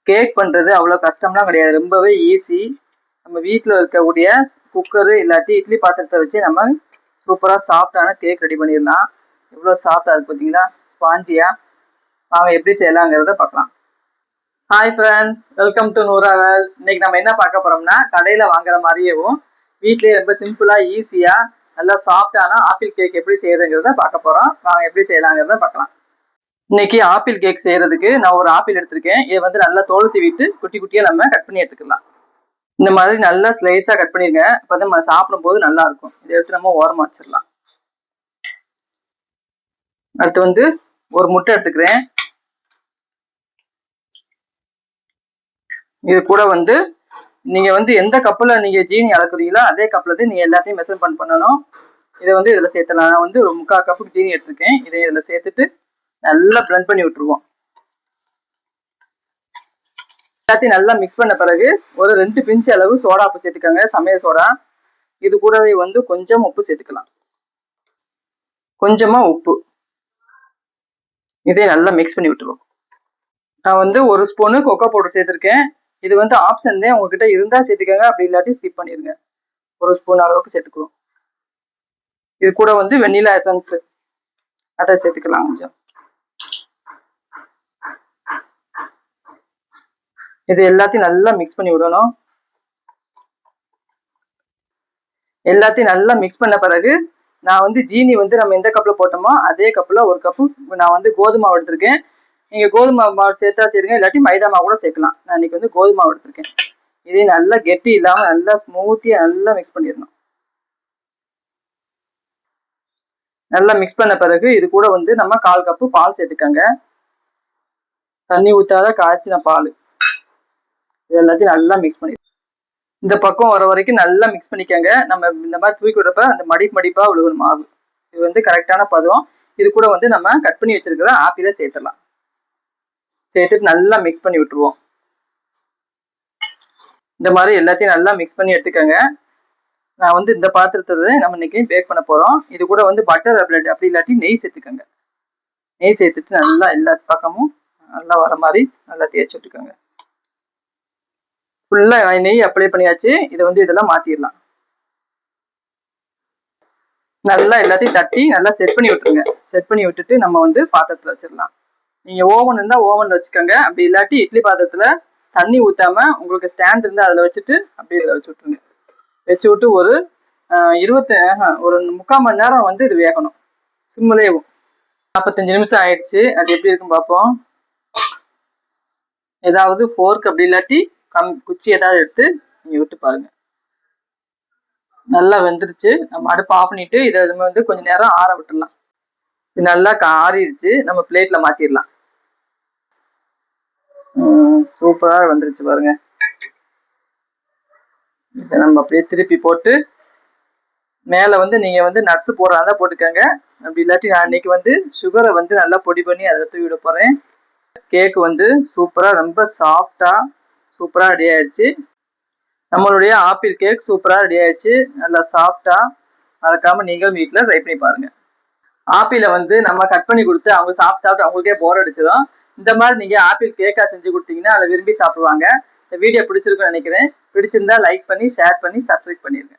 Cake பண்ணுறது அவ்வளோ கஷ்டம்லாம் கிடையாது, ரொம்பவே ஈஸி. நம்ம வீட்டில் இருக்கக்கூடிய குக்கரு இல்லாட்டி இட்லி பாத்திரத்தை வச்சு நம்ம சூப்பராக சாஃப்டான கேக் ரெடி பண்ணிடலாம். எவ்வளோ சாஃப்டாக இருக்குது பார்த்தீங்களா, ஸ்பாஞ்சியாக. வாங்க எப்படி செய்யலாங்கிறத பார்க்கலாம். Hi friends, welcome to Nooraval. இன்னைக்கு நம்ம என்ன பார்க்க போகிறோம்னா, கடையில் வாங்குற மாதிரியேவும் வீட்லேயே ரொம்ப சிம்பிளாக ஈஸியாக நல்லா சாஃப்டான ஆப்பிள் கேக் எப்படி செய்யறதுங்கிறத பார்க்க போகிறோம். வாங்க எப்படி செய்யலாங்கிறத பார்க்கலாம். இன்னைக்கு ஆப்பிள் கேக் செய்யறதுக்கு நான் ஒரு ஆப்பிள் எடுத்திருக்கேன். இதை வந்து நல்லா தோல் சீவிட்டு குட்டி குட்டியா நம்ம கட் பண்ணி எடுத்துக்கலாம். இந்த மாதிரி நல்லா ஸ்லைஸா கட் பண்ணிருங்க, அப்ப நம்ம சாப்பிடும் போது நல்லா இருக்கும். இதை எடுத்து நம்ம ஓரமா வச்சிடலாம். அடுத்து வந்து ஒரு முட்டை எடுத்துக்கிறேன். இது கூட வந்து நீங்க வந்து எந்த கப்புல நீங்க ஜீனி அளக்குறீங்களோ அதே கப்ல இருந்து நீங்க எல்லாத்தையும் மெஷர்மெண்ட் பண்ணணும். இதை வந்து இதுல சேர்த்தலாம். நான் வந்து ஒரு 3/4 கப்புக்கு ஜீனி எடுத்திருக்கேன். இதை இதுல சேர்த்துட்டு நல்லா பிளெண்ட் பண்ணி விட்டுருவோம். எல்லாத்தையும் நல்லா மிக்ஸ் பண்ண பிறகு ஒரு 2 பிஞ்ச் அளவு சோடா உப்பு சேர்த்துக்கோங்க, சமையல் சோடா. இது கூடவே வந்து கொஞ்சம் உப்பு சேர்த்துக்கலாம், கொஞ்சமா உப்பு. இதை நல்லா மிக்ஸ் பண்ணி விட்டுருவோம். நான் வந்து 1 ஸ்பூனு கொக்கோ பவுடர் சேர்த்துருக்கேன். இது வந்து ஆப்ஷன் தான், உங்ககிட்ட இருந்தா சேர்த்துக்கோங்க, அப்படி இல்லாட்டி ஸ்கிப் பண்ணிடுங்க. 1 ஸ்பூன் அளவுக்கு சேர்த்துக்குவோம். இது கூட வந்து வெண்ணிலா எசன்ஸ் அதை சேர்த்துக்கலாம் கொஞ்சம். இது எல்லாத்தையும் நல்லா மிக்ஸ் பண்ணி விடணும். எல்லாத்தையும் நல்லா மிக்ஸ் பண்ண பிறகு நான் வந்து ஜீனி வந்து நம்ம எந்த கப்ல போட்டோமோ அதே கப்ல 1 கப்பு நான் வந்து கோதுமை மாவு எடுத்திருக்கேன். நீங்க கோதுமை மாவு சேர்த்தா சேருங்க, இல்லாட்டி மைதா மாவு கூட சேர்க்கலாம். நான் இன்னைக்கு வந்து கோதுமை மாவு எடுத்திருக்கேன். இதே நல்லா கெட்டி இல்லாம நல்லா ஸ்மூத்தியா நல்லா மிக்ஸ் பண்ணிடணும். நல்லா மிக்ஸ் பண்ண பிறகு இது கூட வந்து நம்ம 1/4 கப்பு பால் சேர்த்துக்கோங்க. தண்ணி ஊத்தாத காய்ச்சின பால். இது எல்லாத்தையும் நல்லா மிக்ஸ் பண்ணி இந்த பக்கம் வர வரைக்கும் நல்லா மிக்ஸ் பண்ணிக்கோங்க. நம்ம இந்த மாதிரி தூக்கி விடுறப்ப அந்த மடிப்பா விழுகணும் மாவு. இது வந்து கரெக்டான பதம். இது கூட வந்து நம்ம கட் பண்ணி வச்சிருக்கிற ஆப்பிளை சேர்த்துடலாம். சேர்த்துட்டு நல்லா மிக்ஸ் பண்ணி விட்டுருவோம். இந்த மாதிரி எல்லாத்தையும் நல்லா மிக்ஸ் பண்ணி எடுத்துக்கோங்க. நான் வந்து இந்த பாத்திரத்தை நம்ம இன்னைக்கு பேக் பண்ண போறோம். இது கூட வந்து பட்டர் அப்படி இல்லாட்டி நெய் சேர்த்துக்கோங்க. நெய் சேர்த்துட்டு நல்லா எல்லா பக்கமும் நல்லா வர மாதிரி நல்லா தேய்ச்சி விட்டுக்கோங்க. ஃபுல்லா நெய் அப்ளை பண்ணியாச்சு. இதை வந்து இதெல்லாம் மாத்திடலாம். நல்லா எல்லாத்தையும் தட்டி நல்லா செட் பண்ணி விட்டுருங்க. செட் பண்ணி விட்டுட்டு நம்ம வந்து பாத்திரத்துல வச்சிடலாம். நீங்க ஓவன் இருந்தா ஓவன்ல வச்சுக்கோங்க, அப்படி இல்லாட்டி இட்லி பாத்திரத்துல தண்ணி ஊத்தாம உங்களுக்கு ஸ்டாண்ட் இருந்தா அதுல வச்சுட்டு அப்படியே இதில் வச்சு விட்டுருங்க. வச்சு விட்டு ஒரு 3/4 மணி நேரம் வந்து இது வேகணும் சிம்முலேயும். 45 நிமிஷம் ஆயிடுச்சு. அது எப்படி இருக்கும் பார்ப்போம். ஏதாவது ஃபோர்க் அப்படி இல்லாட்டி குச்சி ஏதாவது எடுத்து நீங்க விட்டு பாருங்க. நல்லா வெந்துருச்சு. நம்ம அடுப்பு ஆஃப் பண்ணிட்டு இதை வந்து கொஞ்ச நேரம் ஆற விட்டுடலாம். இது நல்லா ஆறிடுச்சு. நம்ம பிளேட்ல மாத்திடலாம். சூப்பரா வந்துருச்சு பாருங்க. இதை நம்ம அப்படியே திருப்பி போட்டு மேல வந்து நீங்க வந்து நட்ஸ் போடுறதா போட்டுக்கோங்க, அப்படி இல்லாட்டி நான் இன்னைக்கு வந்து சுகரை வந்து நல்லா பொடி பண்ணி அதை தூவி விட போறேன். கேக் வந்து சூப்பரா ரொம்ப சாஃப்டா சூப்பரா ரெடி ஆயிடுச்சு. நம்மளுடைய ஆப்பிள் கேக் சூப்பரா ரெடி ஆயிடுச்சு, நல்லா சாஃப்டா. மறக்காம நீங்களும் வீட்டுல ட்ரை பண்ணி பாருங்க. ஆப்பிளை வந்து நம்ம கட் பண்ணி கொடுத்து அவங்க சாப்பிட்டு அவங்களுக்கே போர் அடிச்சிடும். இந்த மாதிரி நீங்க ஆப்பிள் கேக்கா செஞ்சு கொடுத்தீங்கன்னா அதை விரும்பி சாப்பிடுவாங்க. இந்த வீடியோ பிடிச்சிருக்குன்னு நினைக்கிறேன். பிடிச்சிருந்தா லைக் பண்ணி ஷேர் பண்ணி சப்ஸ்கிரைப் பண்ணிருங்க.